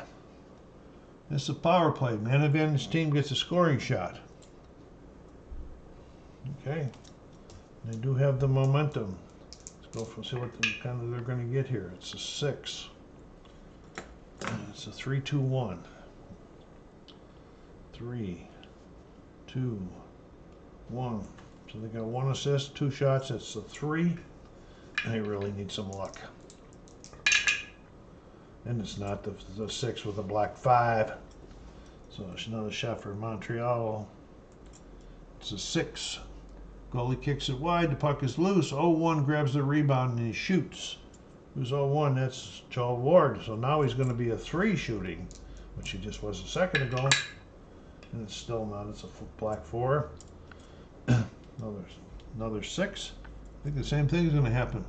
This is a power play. Man advantage team gets a scoring shot. Okay. They do have the momentum. Let's go for see what kind of they're going to get here. It's a 6. It's a 3-2-1. 3, 2, 1. So they got 1 assist, 2 shots. It's a 3. They really need some luck. And it's not the 6 with a black 5. So it's another shot for Montreal. It's a 6. Goalie kicks it wide. The puck is loose. 0-1 grabs the rebound and he shoots. Who's 0-1? That's Joel Ward. So now he's going to be a 3 shooting, which he just was a second ago. And it's still not. It's a black 4. Another 6. I think the same thing is going to happen.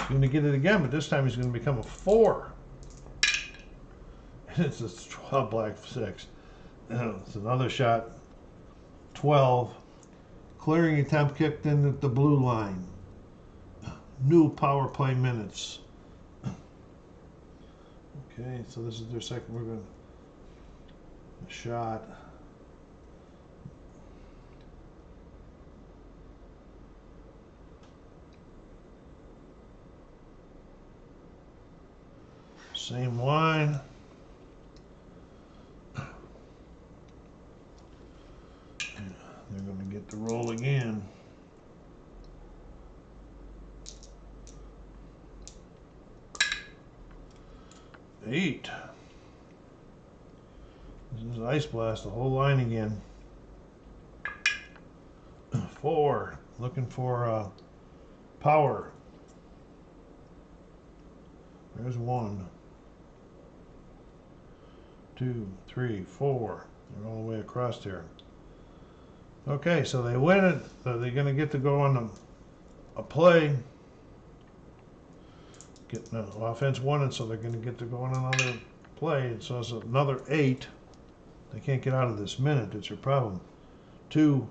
He's going to get it again, but this time he's going to become a 4. And it's a 12 black 6. It's another shot. 12. Clearing attempt kicked in at the blue line. New power play minutes. Okay, so this is their second. We're going to shot. Same line. They're going to get the roll again. Eight. This is Ice Blast, the whole line again. 4. Looking for power. There's 1. 2, 3, 4. They're all the way across here. Okay, so they win it. So they're going to get to go on a play. Getting the offense won it, so they're going to get to go on another play. So it's another 8. They can't get out of this minute. It's your problem. 2,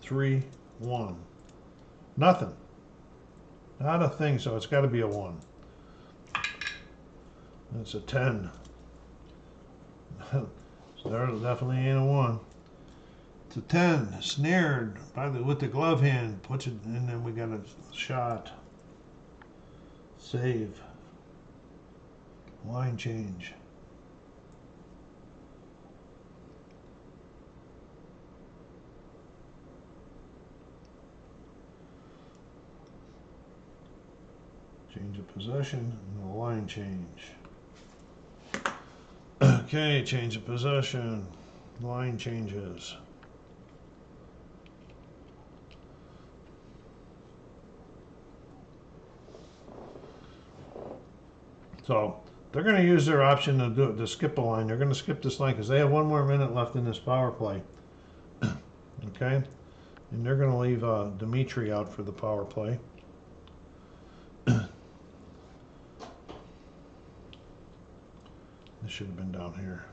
3, 1. Nothing. Not a thing, so it's got to be a 1. It's a 10. So there definitely ain't a 1. It's a 10. Snared with the glove hand. Puts it, and then we got a shot. Save. Line change. Change of possession and a line change. Okay, change of possession. Line changes. So they're going to use their option to skip a line. They're going to skip this line because they have 1 more minute left in this power play. Okay, and they're going to leave Dimitri out for the power play. This should have been down here.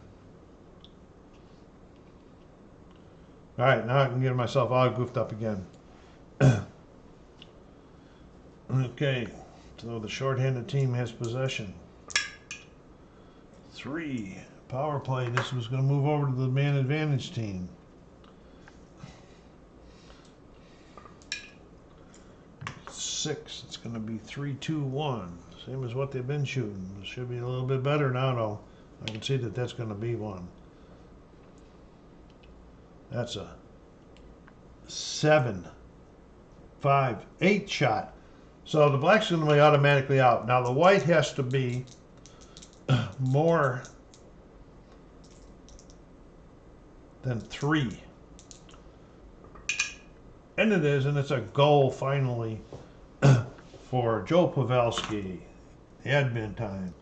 All right, now I can get myself all goofed up again. Okay, so the shorthanded team has possession. 3, power play. This was going to move over to the man advantage team. 6, it's going to be 3-2-1. Same as what they've been shooting. It should be a little bit better now, though. I can see that that's going to be one. That's a 7, 5, 8 shot. So the black's going to be automatically out. Now the white has to be more than 3. And it is, and it's a goal finally for Joe Pavelski. Admin time.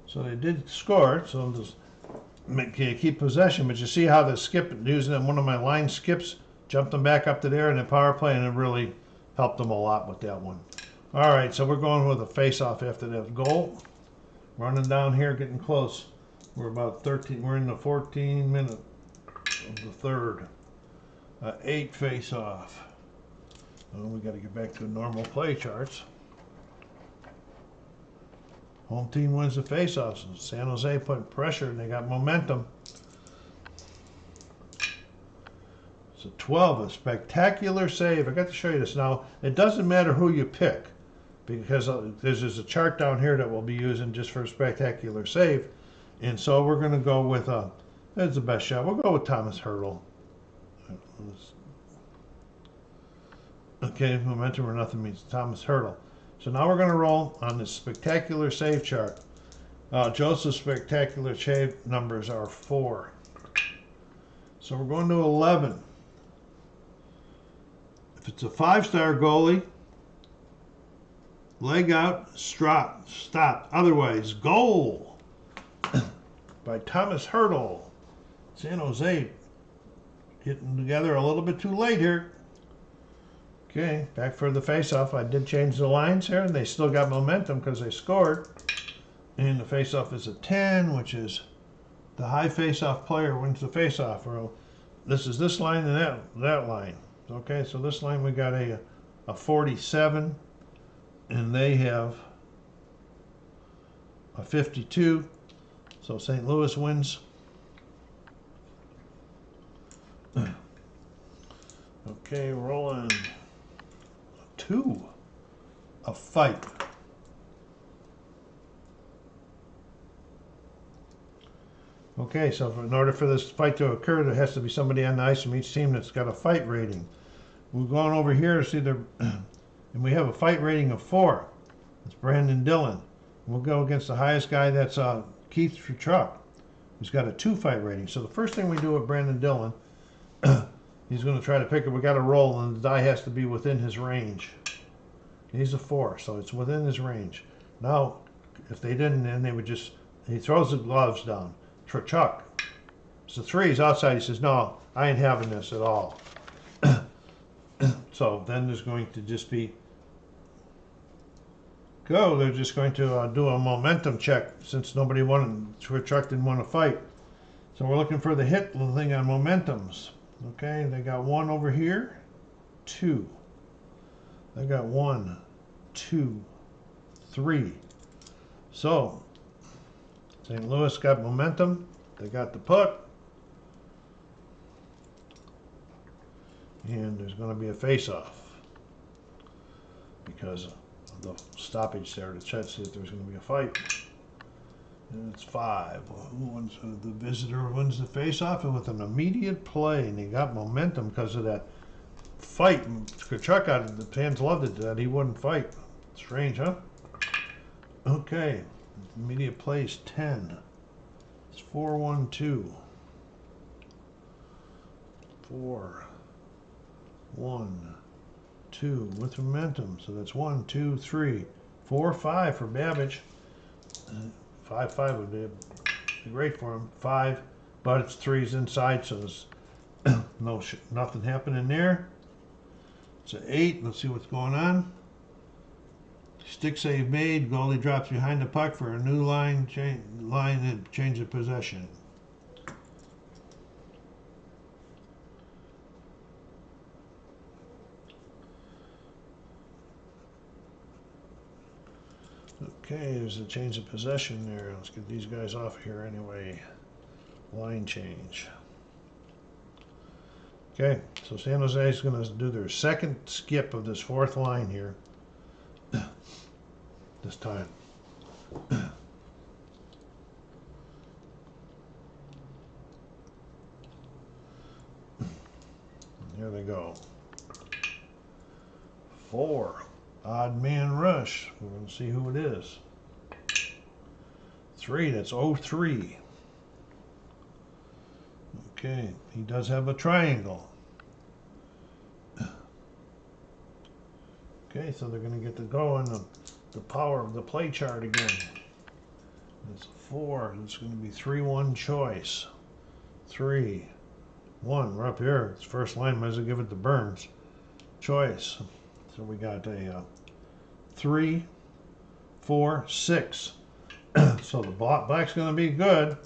So they did score, so just keep possession. But you see how the skip, using one of my line skips, jumped them back up to there in the power play, and it really helped them a lot with that one. All right, so we're going with a face-off after that goal. Running down here, getting close. We're about 13. We're in the 14 minute of the third. 8 face-off. Well, we got to get back to normal play charts. Home team wins the face-off. So San Jose put pressure and they got momentum. It's a 12, a spectacular save. I got to show you this now. It doesn't matter who you pick because there's a chart down here that we'll be using just for a spectacular save. And so we're going to go with, that's the best shot. We'll go with Thomas Hertl. Okay, momentum or nothing means Thomas Hertl. So now we're going to roll on this spectacular save chart. Joseph's spectacular save numbers are 4. So we're going to 11. If it's a 5-star goalie, leg out, stop. Otherwise, goal by Thomas Hertl. San Jose getting together a little bit too late here. Okay, back for the face-off. I did change the lines here, and they still got momentum because they scored. And the face-off is a 10, which is the high face-off player wins the face-off. This is this line and that line. Okay, so this line we got a 47, and they have a 52. So St. Louis wins. Okay, rolling. 2, a fight. Okay, so in order for this fight to occur, there has to be somebody on the ice from each team that's got a fight rating. We're going over here to see and we have a fight rating of 4. It's Brandon Dillon. We'll go against the highest guy, that's Keith Truck, who's got a 2 fight rating. So the first thing we do with Brandon Dillon, he's going to try to pick it. We got to roll, and the die has to be within his range. He's a 4, so it's within his range. Now, if they didn't, then they would just, he throws the gloves down. For Chuck, it's a 3, he's outside. He says, no, I ain't having this at all. So then there's going to just be, they're just going to do a momentum check since nobody wanted, Chuck didn't want to fight. So we're looking for the hit thing on momentums. Okay, they got 1 over here, 2. They got 1, 2, 3. So St. Louis got momentum. They got the puck. And there's going to be a face-off because of the stoppage there to check, see if there's going to be a fight. And it's 5. The visitor wins the face-off and with an immediate play, and he got momentum because of that fight. Kachuk out of the fans loved it that he wouldn't fight. Strange, huh? Okay, immediate play is 10. It's 4-1-2. 4, 1, 2 with momentum. So that's 1, 2, 3, 4, 5 for Babbage. 5 would be great for him. 5, but it's 3's inside, so there's nothing happening there. It's an 8. Let's see what's going on. Stick save made. Goalie drops behind the puck for a new line and change of possession. Okay, there's a change of possession there. Let's get these guys off here anyway. Line change. Okay, so San Jose is going to do their second skip of this 4th line here. This time. Here they go. 4. Odd man rush. We're going to see who it is. 3. That's 03. Okay, he does have a triangle. Okay, so they're going to get to go on the power of the play chart again. It's 4. It's going to be 3-1 choice. 3, 1. We're up here. It's first line. Might as well give it to Burns. Choice. So we got a 3, 4, 6. So the black's going to be good.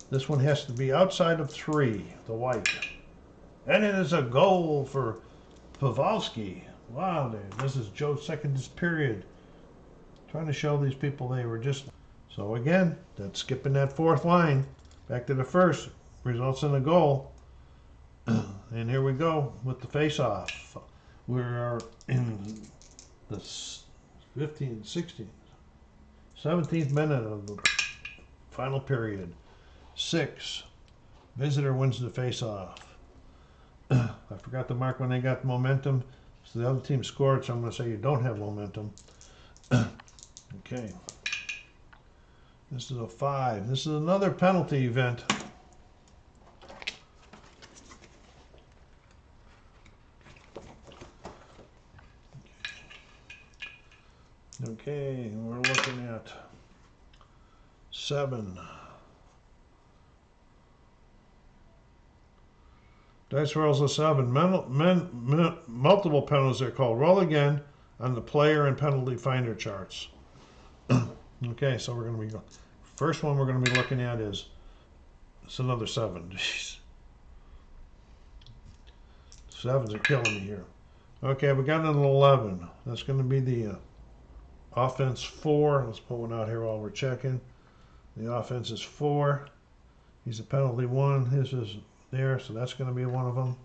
This one has to be outside of 3, the white. And it is a goal for Pavelski. Wow, this is Joe's second period. Trying to show these people they were just... So again, that's skipping that fourth line. Back to the first. Results in a goal. And here we go with the face-off. We are in the 15th, 16th, 17th minute of the final period. 6. Visitor wins the face-off. I forgot to mark when they got the momentum. So the other team scored, so I'm going to say you don't have momentum. Okay. This is a 5. This is another penalty event. Okay, we're looking at 7. Dice rolls a 7. Multiple penalties are called. Roll again on the player and penalty finder charts. Okay, so we're going to be going. First one we're going to be looking at is it's another 7. Jeez. 7s are killing me here. Okay, we got an 11. That's going to be the offense 4. Let's pull one out here while we're checking. The offense is 4. He's a penalty 1. His is there, so that's going to be one of them.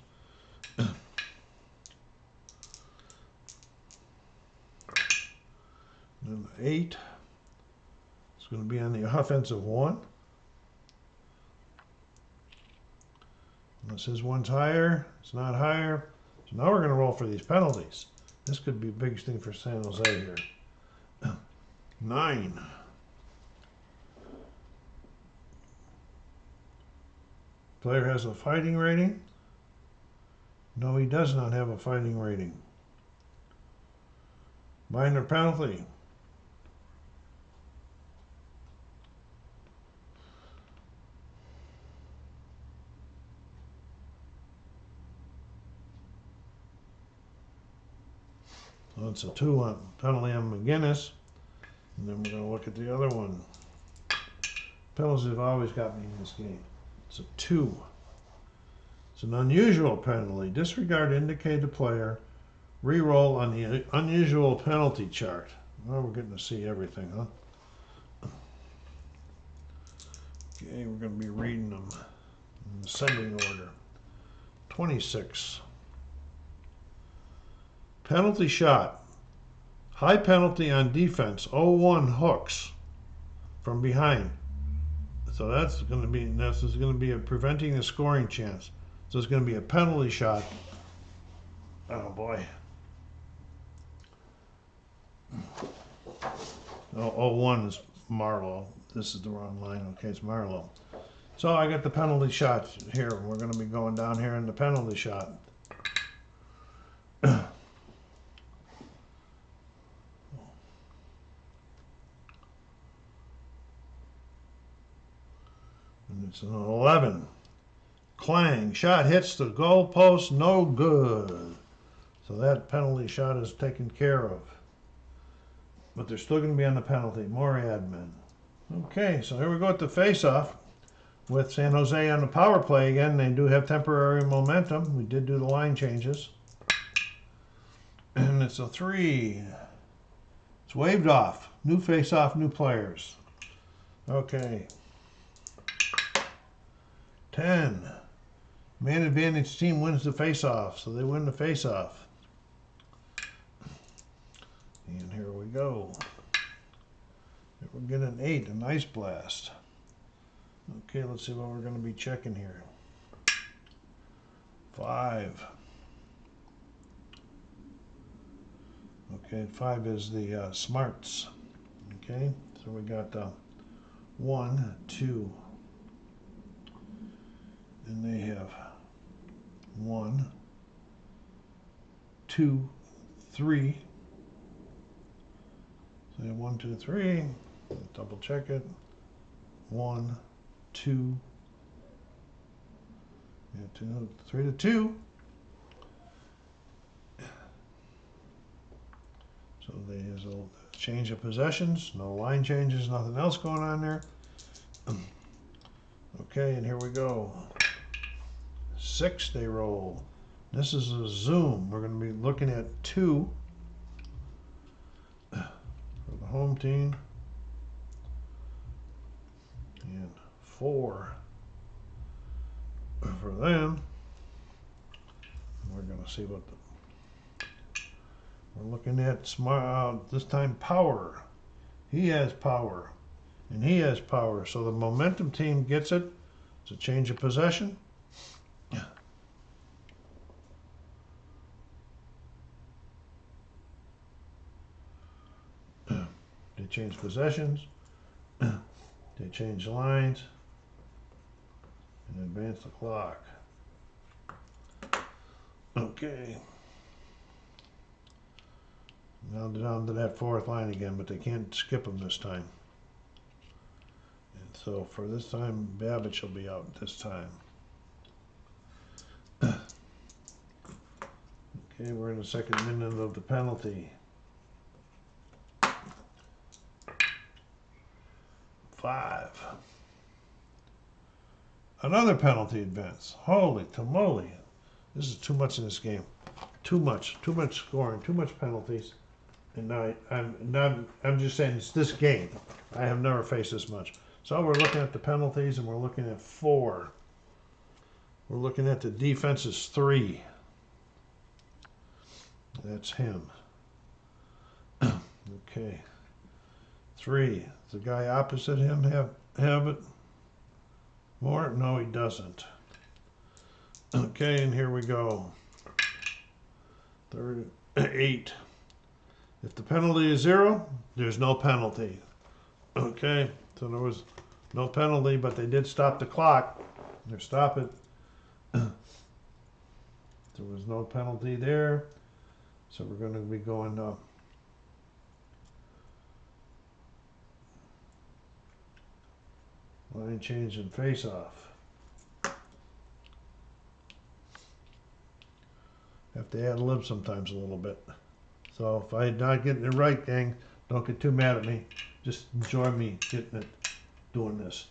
And 8. It's going to be on the offensive 1. Unless his one's higher, it's not higher. So now we're going to roll for these penalties. This could be a big thing for San Jose here. 9. Player has a fighting rating. No, he does not have a fighting rating. Minor penalty. So it's a 2 penalty on McGinnis. And then we're going to look at the other one. Penalties have always got me in this game. It's a 2. It's an unusual penalty. Disregard indicated player. Reroll on the unusual penalty chart. Well, we're getting to see everything, huh? Okay, we're going to be reading them in ascending order. 26. Penalty shot. High penalty on defense. 0-1 hooks from behind. So that's going to be preventing a scoring chance. So it's going to be a penalty shot. Oh boy. Oh, 01 is Marlowe. This is the wrong line. Okay, it's Marlowe. So I got the penalty shot here. We're going to be going down here in the penalty shot. And it's an 11. Clang. Shot hits the goal post. No good. So that penalty shot is taken care of. But they're still going to be on the penalty. More admin. Okay, so here we go at the face-off with San Jose on the power play again. They do have temporary momentum. We did do the line changes. And it's a 3. It's waved off. New face-off, new players. Okay. 10. Man advantage team wins the face-off, so they win the face-off. And here we go. We're getting an 8, an ice blast. Okay, let's see what we're going to be checking here. 5. Okay, 5 is the smarts. Okay, so we got 1, 2, and they have 1, 2, 3. So they have 1, 2, 3. Double check it. 1, 2. Yeah, 2, 3 to 2. So there's a change of possessions, no line changes, nothing else going on there. Okay, and here we go. 6 they roll. This is a zoom. We're going to be looking at 2 for the home team and 4 for them. We're going to see what we're looking at. Smart this time power. He has power and he has power, so the momentum team gets it. It's a change of possession. They change possessions, they change lines, and advance the clock. Okay. Now they're down to that 4th line again, but they can't skip them this time. And so for this time, Babbage will be out this time. Okay, we're in the 2nd minute of the penalty. 5. Another penalty advance. Holy tamale. This is too much in this game. Too much scoring, too much penalties. And I'm just saying it's this game. I have never faced this much. So we're looking at the penalties and we're looking at 4. We're looking at the defense's 3. That's him. Okay. 3. Does the guy opposite him have it more? No, he doesn't. Okay, and here we go. 8. If the penalty is 0, there's no penalty. Okay, so there was no penalty, but they did stop the clock. They stop it. There was no penalty there, so we're going to be going line change and face off. Have to ad lib sometimes a little bit. So if I'm not getting it right, gang, don't get too mad at me. Just enjoy me getting it, doing this.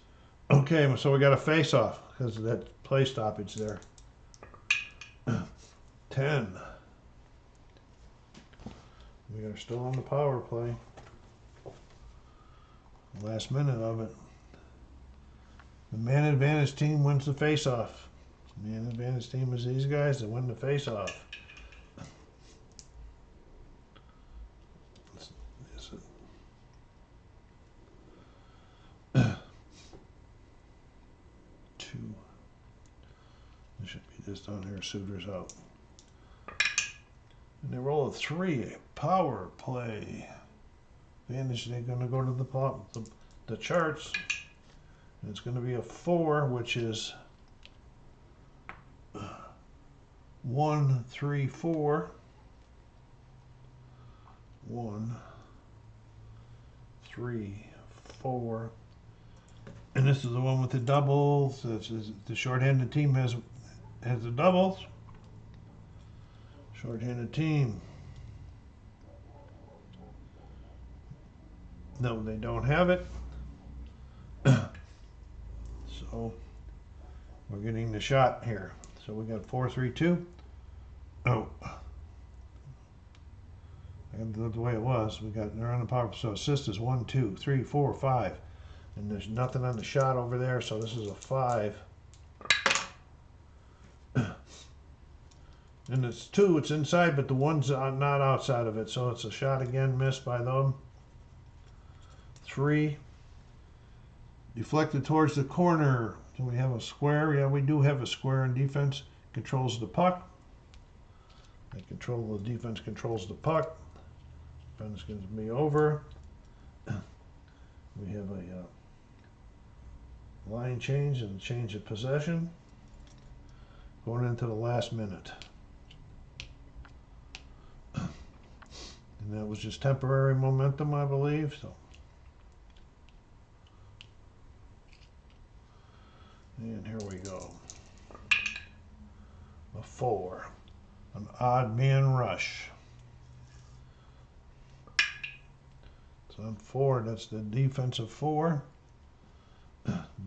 Okay, so we got a face off because of that play stoppage there. 10. We are still on the power play. Last minute of it. The man advantage team wins the face off. Man advantage team is these guys that win the face off. There should be this down here, Suitors out. And they roll a 3, power play. Advantage, they're going to go to the charts. And it's going to be a 4, which is 1, 3, 4. 1, 3, 4. And this is the one with the doubles. This is the shorthanded team has the doubles. Shorthanded team. No, they don't have it. So we're getting the shot here. So we got 4, 3, 2. Oh, I got the way it was. We got they're on the power. So assist is 1, 2, 3, 4, 5. And there's nothing on the shot over there, so this is a 5. And it's 2, it's inside, but the 1's not outside of it, so it's a shot again, missed by them. 3. Deflected towards the corner. So we have a square. Yeah, we do have a square in defense. Controls the puck. The defense controls the puck. Defense gets me over. We have a line change and change of possession going into the last minute. And that was just temporary momentum, I believe. So, and here we go. A 4, an odd man rush. So on 4, that's the defensive 4.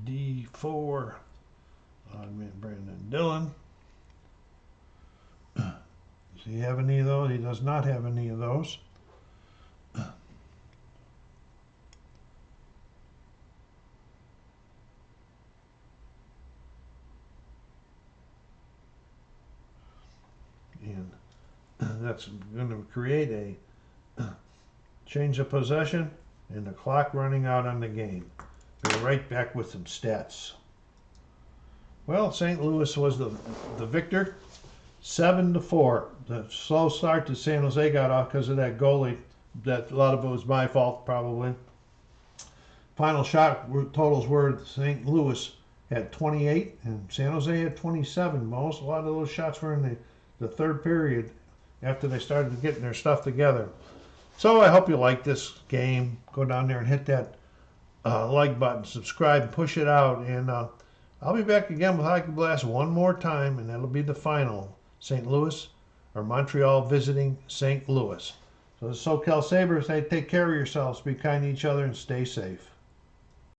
D4, odd man Brandon Dillon. Does he have any of those? He does not have any of those. And that's going to create a change of possession and the clock running out on the game. Be right back with some stats. Well, St. Louis was the victor, 7-4. The slow start that San Jose got off because of that goalie. That a lot of it was my fault, probably. Final shot totals were St. Louis had 28 and San Jose had 27. A lot of those shots were in the third period after they started getting their stuff together. So I hope you like this game. Go down there and hit that like button, subscribe, and push it out. And I'll be back again with Hockey Blast one more time, and that'll be the final. St. Louis or Montreal visiting St. Louis. So the SoCalSabre say take care of yourselves, be kind to each other, and stay safe.